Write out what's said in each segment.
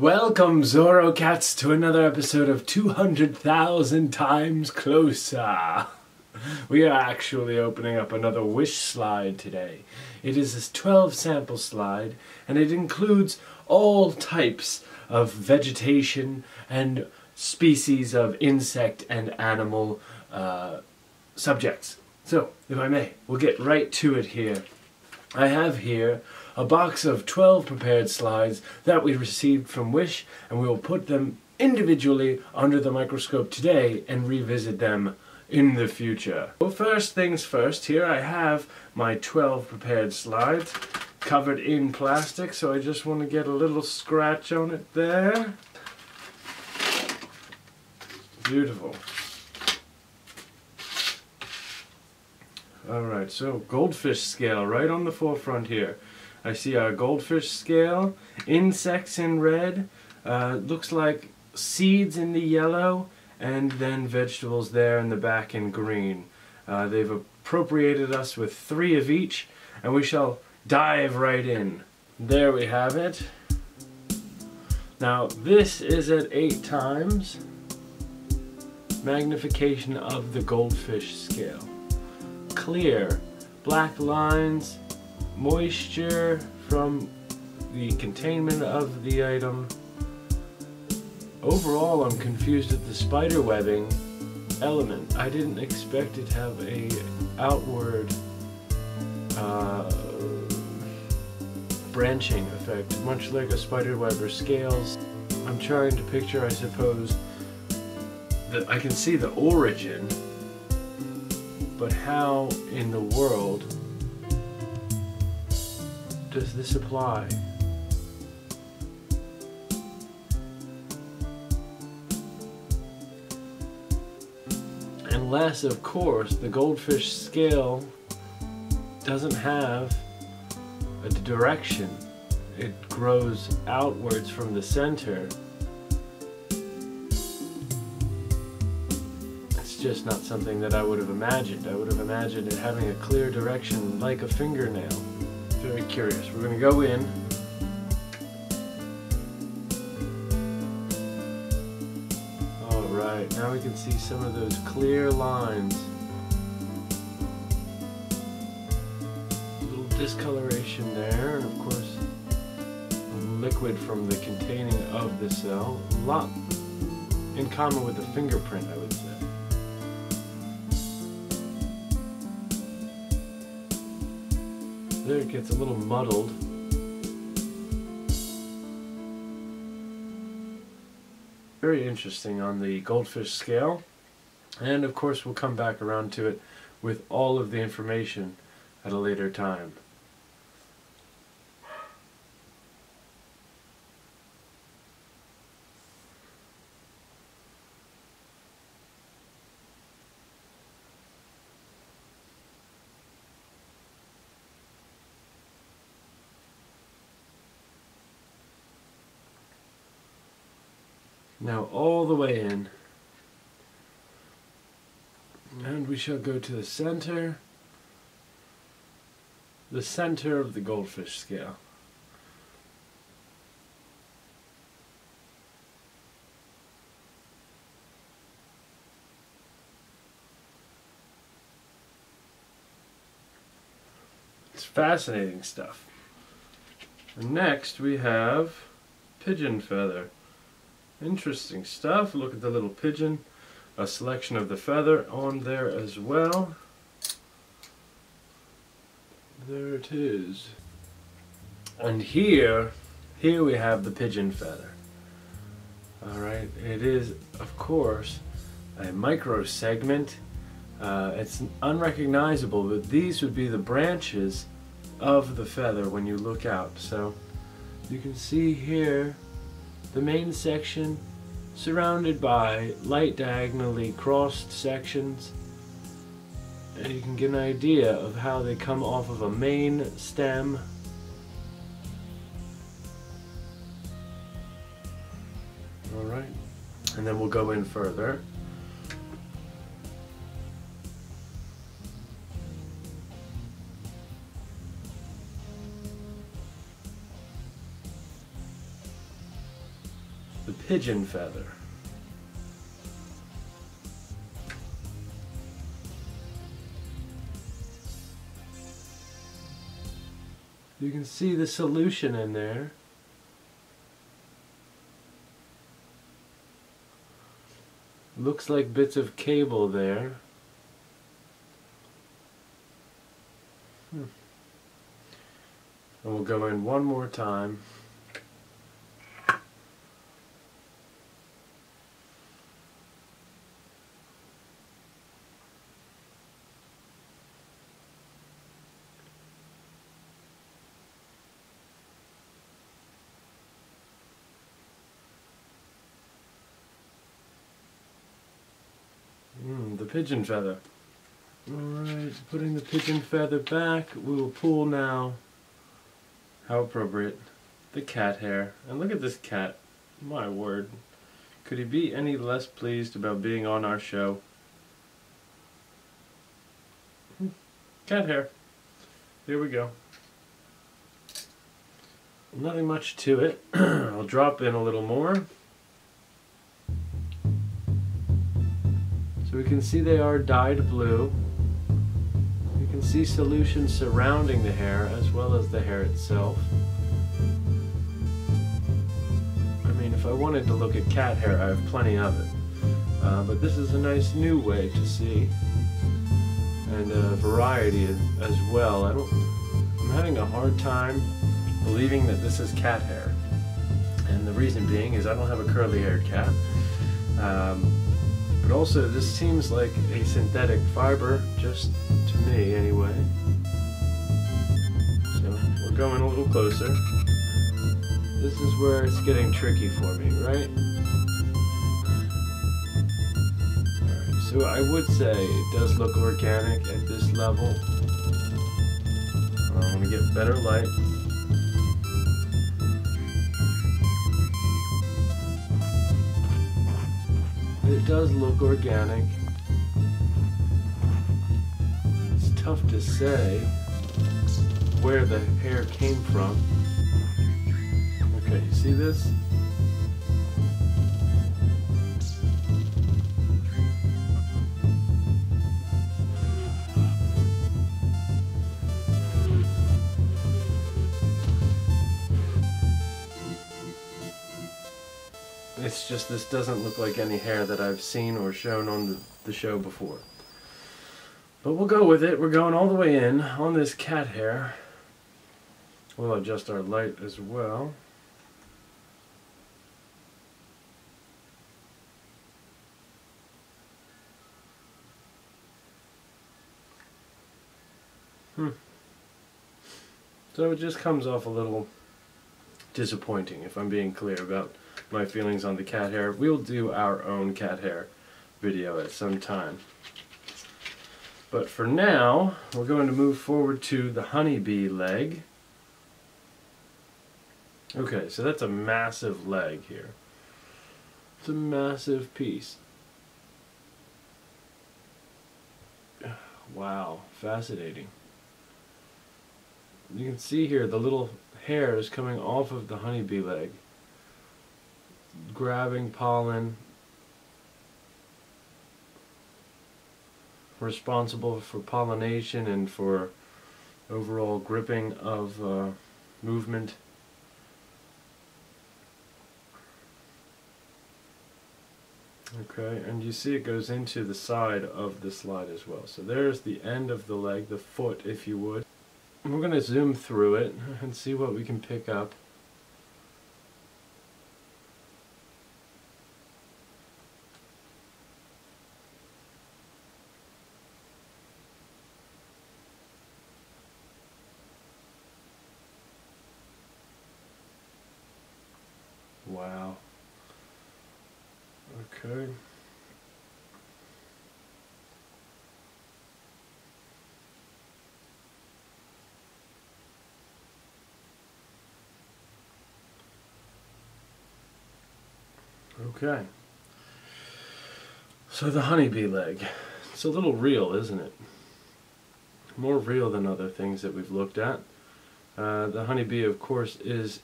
Welcome, Zorrocats, to another episode of 200,000 Times Closer. We are actually opening up another wish slide today. It is a 12 sample slide, and it includes all types of vegetation and species of insect and animal subjects. So, if I may, we'll get right to it here. I have here a box of 12 prepared slides that we received from Wish, and we will put them individually under the microscope today and revisit them in the future. Well, first things first, here I have my 12 prepared slides covered in plastic, so I just want to get a little scratch on it there. Beautiful. Alright, so goldfish scale right on the forefront here. I see our goldfish scale, insects in red, looks like seeds in the yellow, and then vegetables there in the back in green. They've appropriated us with 3 of each, and we shall dive right in. There we have it. Now this is at 8 times magnification of the goldfish scale. Clear, black lines, moisture from the containment of the item. Overall, I'm confused at the spider webbing element. I didn't expect it to have a outward branching effect, much like a spider web or scales. I'm trying to picture, I suppose, that I can see the origin, but how in the world does this apply? Unless, of course, the goldfish scale doesn't have a direction. It grows outwards from the center. It's just not something that I would have imagined. I would have imagined it having a clear direction like a fingernail. Very curious. We're going to go in. Alright, now we can see some of those clear lines. A little discoloration there, and of course liquid from the containing of the cell. A lot in common with the fingerprint, I would say. There it gets a little muddled. Very interesting on the goldfish scale. And of course we'll come back around to it with all of the information at a later time. Now all the way in, and we shall go to the center of the goldfish scale. It's fascinating stuff. And next we have pigeon feather. Interesting stuff. Look at the little pigeon. A selection of the feather on there as well. There it is. And here we have the pigeon feather. Alright, it is, of course, a micro segment. It's unrecognizable, but these would be the branches of the feather when you look out. So you can see here the main section surrounded by light diagonally crossed sections, and you can get an idea of how they come off of a main stem. Alright, and then we'll go in further. the pigeon feather. You can see the solution in there. Looks like bits of cable there. And we'll go in one more time. The pigeon feather. Alright, putting the pigeon feather back, we will pull now, how appropriate, the cat hair. And look at this cat, my word. Could he be any less pleased about being on our show? Cat hair. Here we go. Nothing much to it. I'll drop in a little more. So we can see they are dyed blue. You can see solution surrounding the hair as well as the hair itself. I mean, if I wanted to look at cat hair, I have plenty of it. But this is a nice new way to see. And a variety as well. I'm having a hard time believing that this is cat hair. And the reason being is I don't have a curly haired cat. But also, this seems like a synthetic fiber, just to me anyway. So, we're going a little closer. This is where it's getting tricky for me, right? Alright, so I would say it does look organic at this level. I want to get better light. It does look organic. It's tough to say where the hair came from. Okay, you see this? It's just this doesn't look like any hair that I've seen or shown on the show before. But we'll go with it. We're going all the way in on this cat hair. We'll adjust our light as well. So it just comes off a little disappointing, if I'm being clear about my feelings on the cat hair. We'll do our own cat hair video at some time. But for now, we're going to move forward to the honeybee leg. Okay, so that's a massive leg here. It's a massive piece. Wow, fascinating. You can see here the little hairs coming off of the honeybee leg, grabbing pollen, responsible for pollination and for overall gripping of movement. Okay, and you see it goes into the side of the slide as well. So there's the end of the leg, the foot if you would. We're going to zoom through it and see what we can pick up. Wow. Okay. Okay. So the honeybee leg. It's a little real, isn't it? More real than other things that we've looked at. The honeybee, of course, is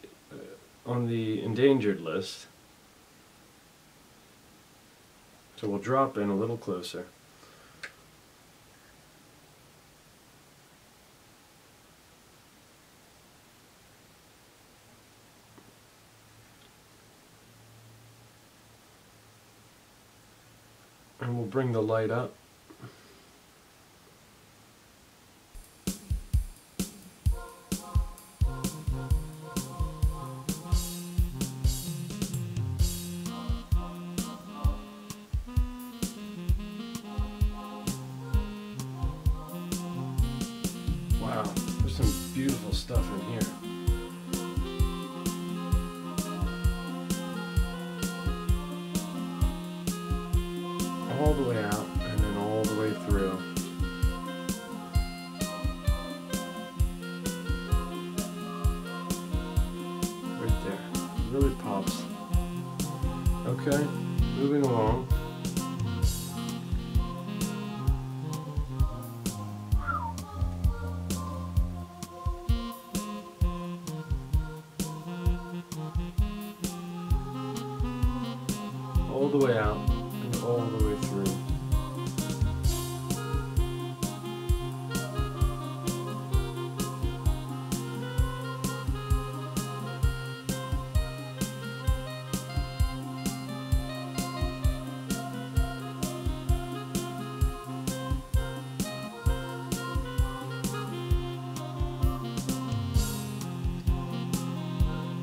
on the endangered list. So we'll drop in a little closer. And we'll bring the light up. Wow, there's some beautiful stuff in here. All the way out and then all the way through. Right there. Really pops. Okay, moving along. All the way out and all the way through.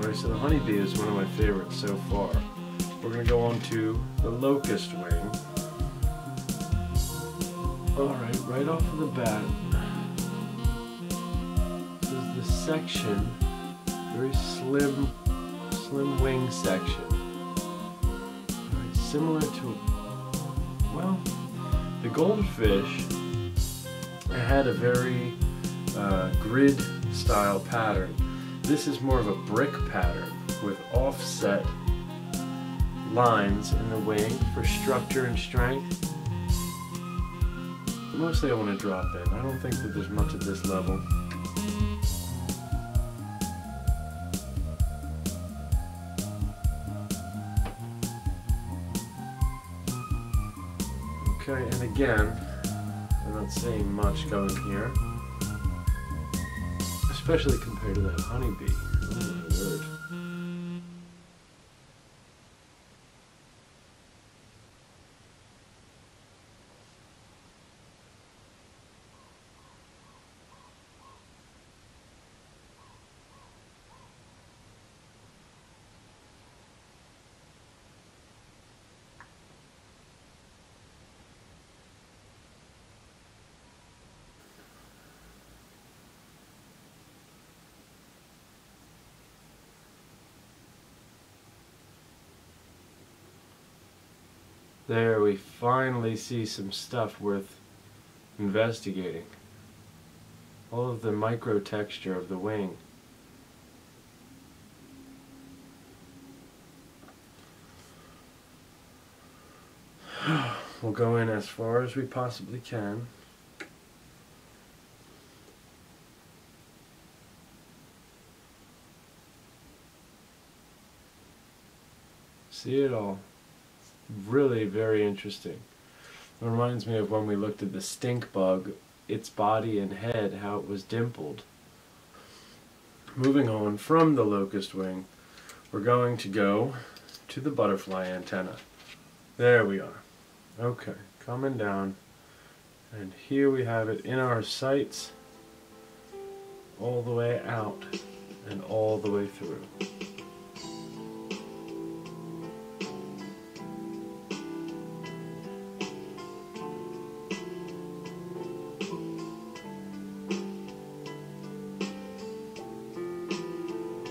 Alright, so the honeybee is one of my favorites so far. We're going to go on to the locust wing. Alright, right off of the bat, this is the section, very slim wing section. Alright, similar to, well, the goldfish had a very grid style pattern. This is more of a brick pattern with offset lines in the wing for structure and strength. But mostly I want to drop in. I don't think that there's much at this level. Okay, and again, I'm not seeing much going here, especially compared to that honeybee. Oh my word. There, we finally see some stuff worth investigating. All of the micro texture of the wing. We'll go in as far as we possibly can. See it all. Really very interesting. It reminds me of when we looked at the stink bug, its body and head, how it was dimpled. Moving on from the locust wing, we're going to go to the butterfly antenna. There we are. Okay, coming down, and here we have it in our sights, all the way out and all the way through.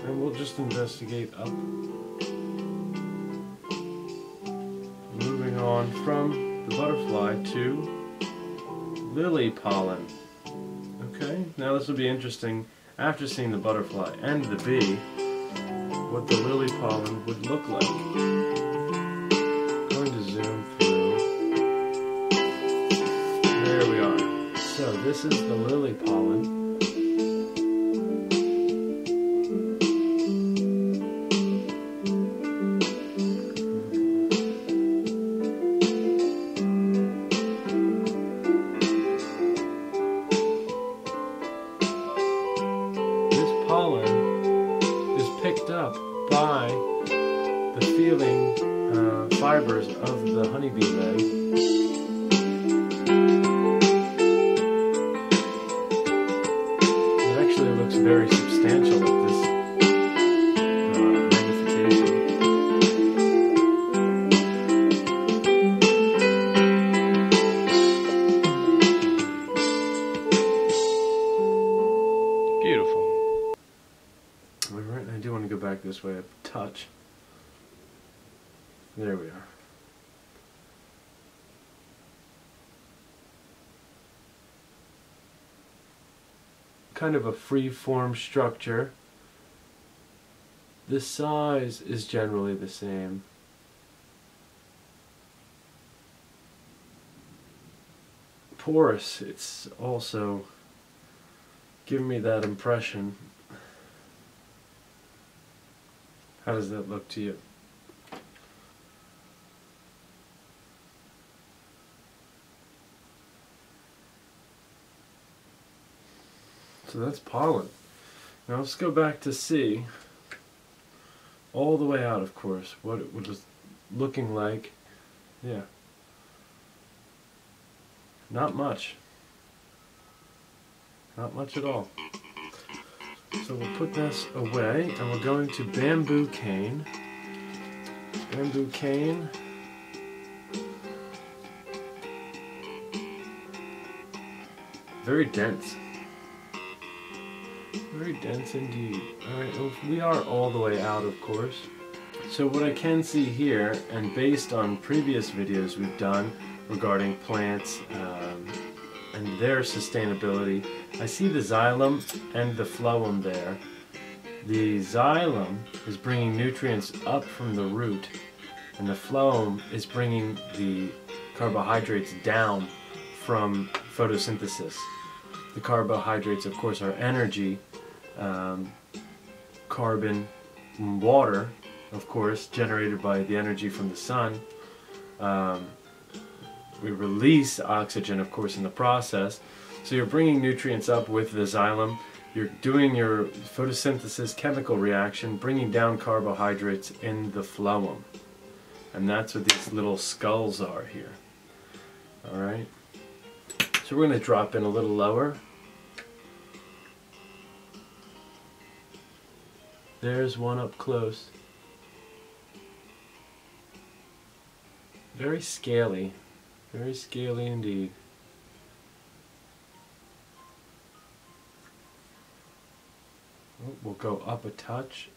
And we'll just investigate up. Moving on from the butterfly to lily pollen. Okay, now this will be interesting after seeing the butterfly and the bee, what the lily pollen would look like. I'm going to zoom through. There we are. So this is the lily pollen. fibers of the honeybee leg. It actually looks very substantial with this magnification. Beautiful. Alright, I do want to go back this way a touch. There we are. Kind of a free-form structure. The size is generally the same. Porous, it's also giving me that impression. How does that look to you? So that's pollen. Now let's go back to see, all the way out of course, what it was looking like. Yeah. Not much. Not much at all. So we'll put this away and we're going to bamboo cane. Bamboo cane. Very dense. Very dense indeed. Alright, well, we are all the way out of course. So what I can see here, and based on previous videos we've done regarding plants and their sustainability, I see the xylem and the phloem there. The xylem is bringing nutrients up from the root, and the phloem is bringing the carbohydrates down from photosynthesis. The carbohydrates, of course, are energy, carbon, and water, of course, generated by the energy from the sun. We release oxygen, of course, in the process. So you're bringing nutrients up with the xylem. You're doing your photosynthesis chemical reaction, bringing down carbohydrates in the phloem. And that's what these little skulls are here. Alright? So we're going to drop in a little lower. There's one up close. Very scaly. Very scaly indeed. Oh, we'll go up a touch.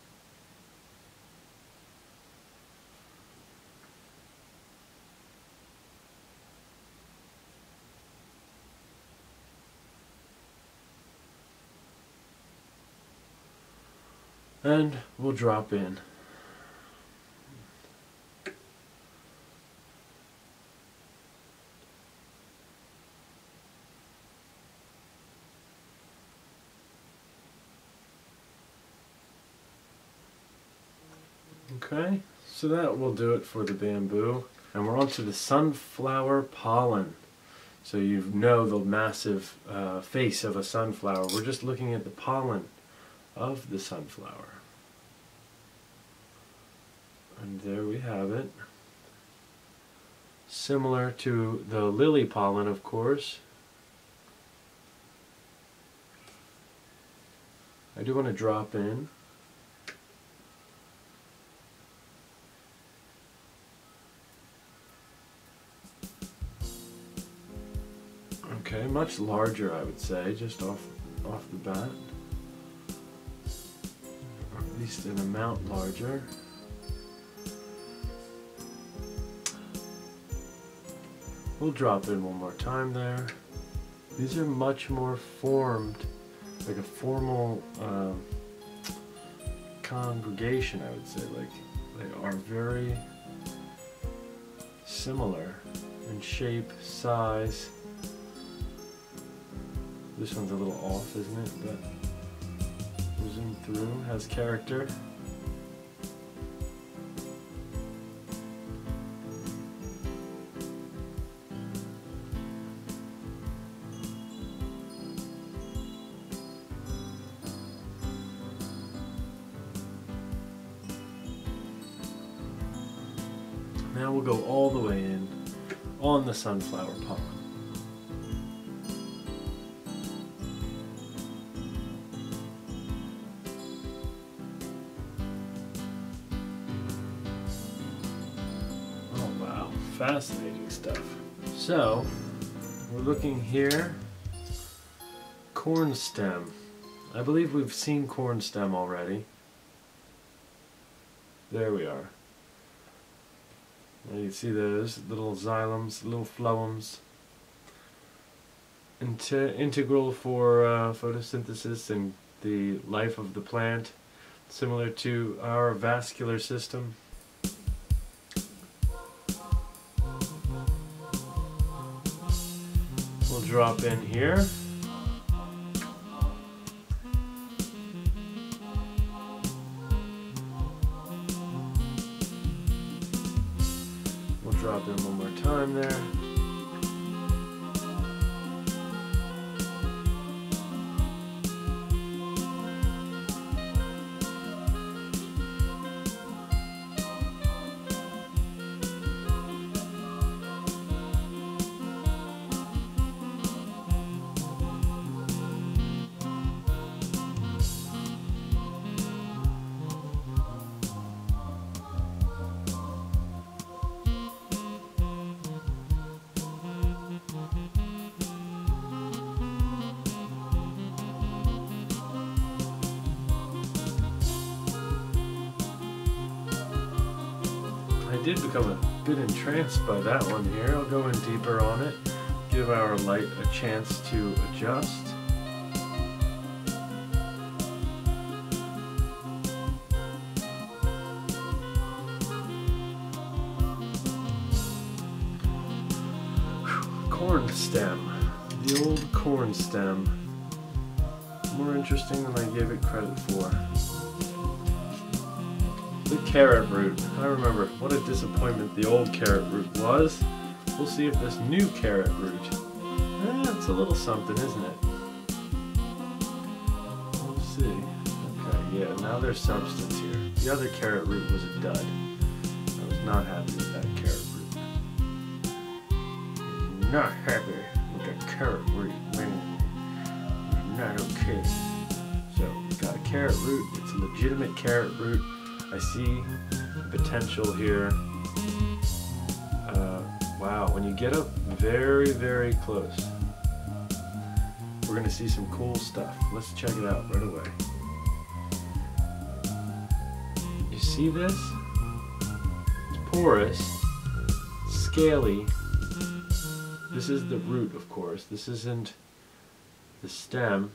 And we'll drop in. Okay, so that will do it for the bamboo. And we're on to the sunflower pollen. So you know the massive face of a sunflower. We're just looking at the pollen of the sunflower. And there we have it. Similar to the lily pollen, of course. I do want to drop in. Okay, much larger, I would say, just off the bat. Or at least an amount larger. We'll drop in one more time there. These are much more formed, like a formal congregation, I would say. Like, they are very similar in shape, size. This one's a little off, isn't it? But zoom through, has character. Now we'll go all the way in on the sunflower pollen. Oh wow, fascinating stuff. So, we're looking here, corn stem. I believe we've seen corn stem already. There we are. Now you can see those little xylems, little phloems. Integral for photosynthesis and the life of the plant, similar to our vascular system. We'll drop in here. We'll drop in one more time there. I did become a bit entranced by that one here. I'll go in deeper on it, give our light a chance to adjust. Corn stem, the old corn stem. More interesting than I gave it credit for. The carrot root. I remember what a disappointment the old carrot root was. We'll see if this new carrot root, it's a little something, isn't it? We'll see. Okay, yeah, now there's substance here. The other carrot root was a dud. I was not happy with that carrot root. Not happy with that carrot root. Not okay. So, we've got a carrot root. It's a legitimate carrot root. I see potential here. Wow, when you get up very, very close, we're going to see some cool stuff. Let's check it out right away. You see this? It's porous, scaly. This is the root, of course. This isn't the stem.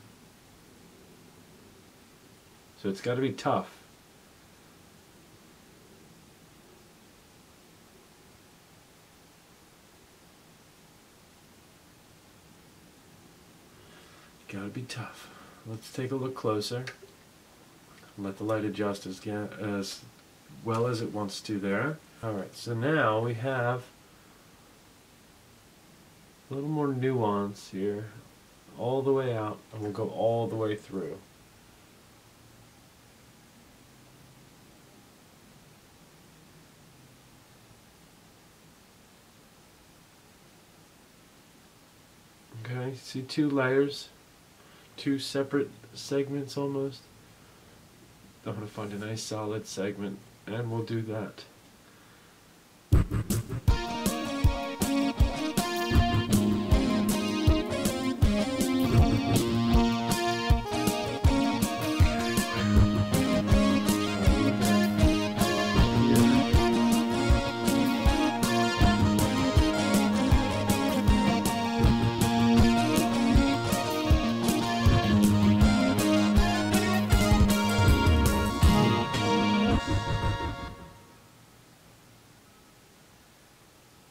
So it's got to be tough. Gotta be tough. Let's take a look closer. Let the light adjust as well as it wants to there. Alright, so now we have a little more nuance here, all the way out, and we'll go all the way through. Okay, see two layers? Two separate segments almost. I'm going to find a nice solid segment and we'll do that.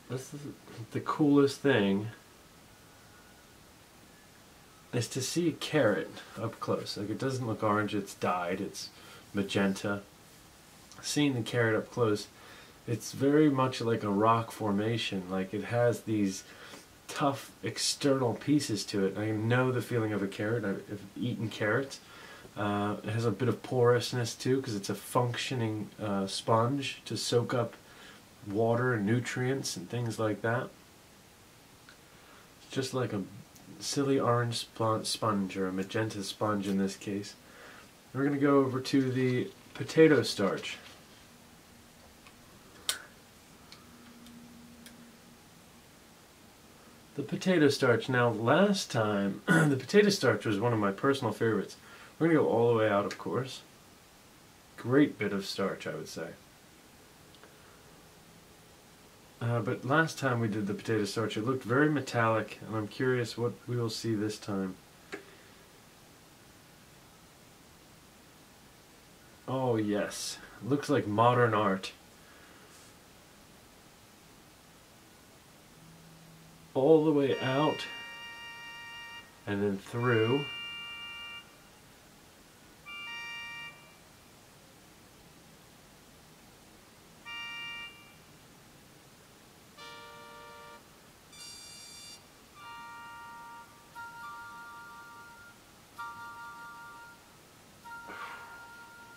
This is the coolest thing, is to see a carrot up close. Like, it doesn't look orange, it's dyed, it's magenta. Seeing the carrot up close, it's very much like a rock formation. Like, it has these tough external pieces to it. I know the feeling of a carrot. I've eaten carrots. It has a bit of porousness too, because it's a functioning sponge to soak up water and nutrients and things like that. It's just like a silly orange sponge, or a magenta sponge in this case. We're going to go over to the potato starch. The potato starch. Now last time, the potato starch was one of my personal favorites. We're going to go all the way out, of course. Great bit of starch, I would say. But last time we did the potato starch, it looked very metallic, and I'm curious what we will see this time. Oh yes, it looks like modern art. All the way out, and then through.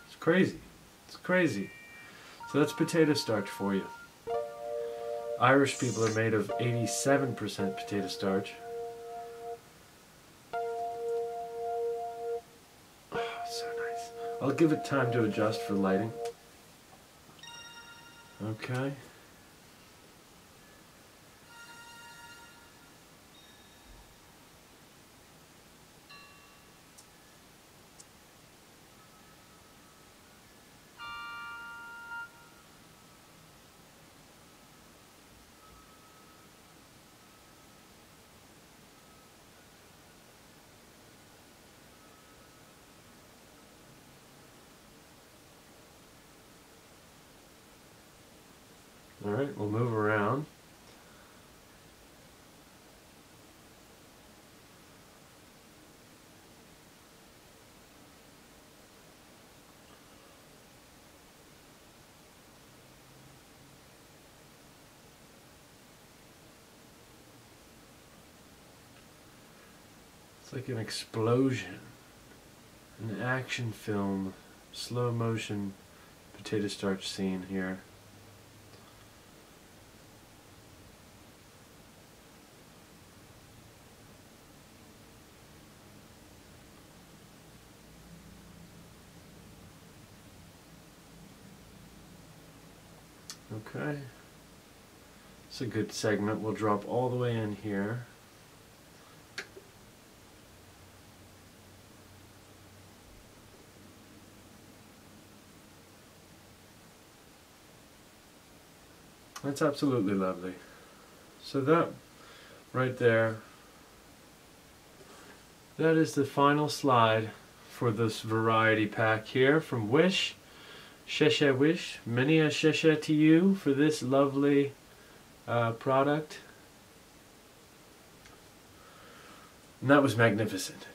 It's crazy. It's crazy. So that's potato starch for you. Irish people are made of 87% potato starch. Oh, so nice. I'll give it time to adjust for lighting. Okay. Alright, we'll move around. It's like an explosion. An action film, slow motion potato starch scene here. Okay, it's a good segment. We'll drop all the way in here. That's absolutely lovely. So that right there, that is the final slide for this variety pack here from Wish. Sheshe Wish, many a sheshe to you for this lovely product. And that was magnificent.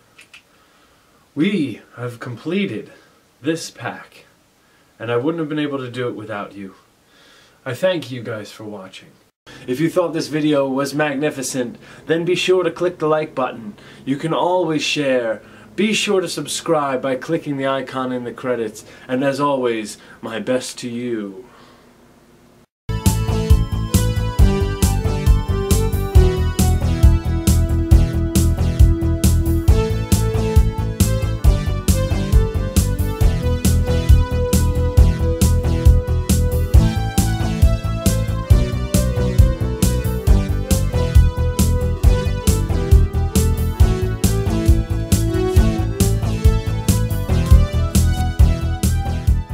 We have completed this pack, and I wouldn't have been able to do it without you. I thank you guys for watching. If you thought this video was magnificent, then be sure to click the like button. You can always share. Be sure to subscribe by clicking the icon in the credits, and as always, my best to you.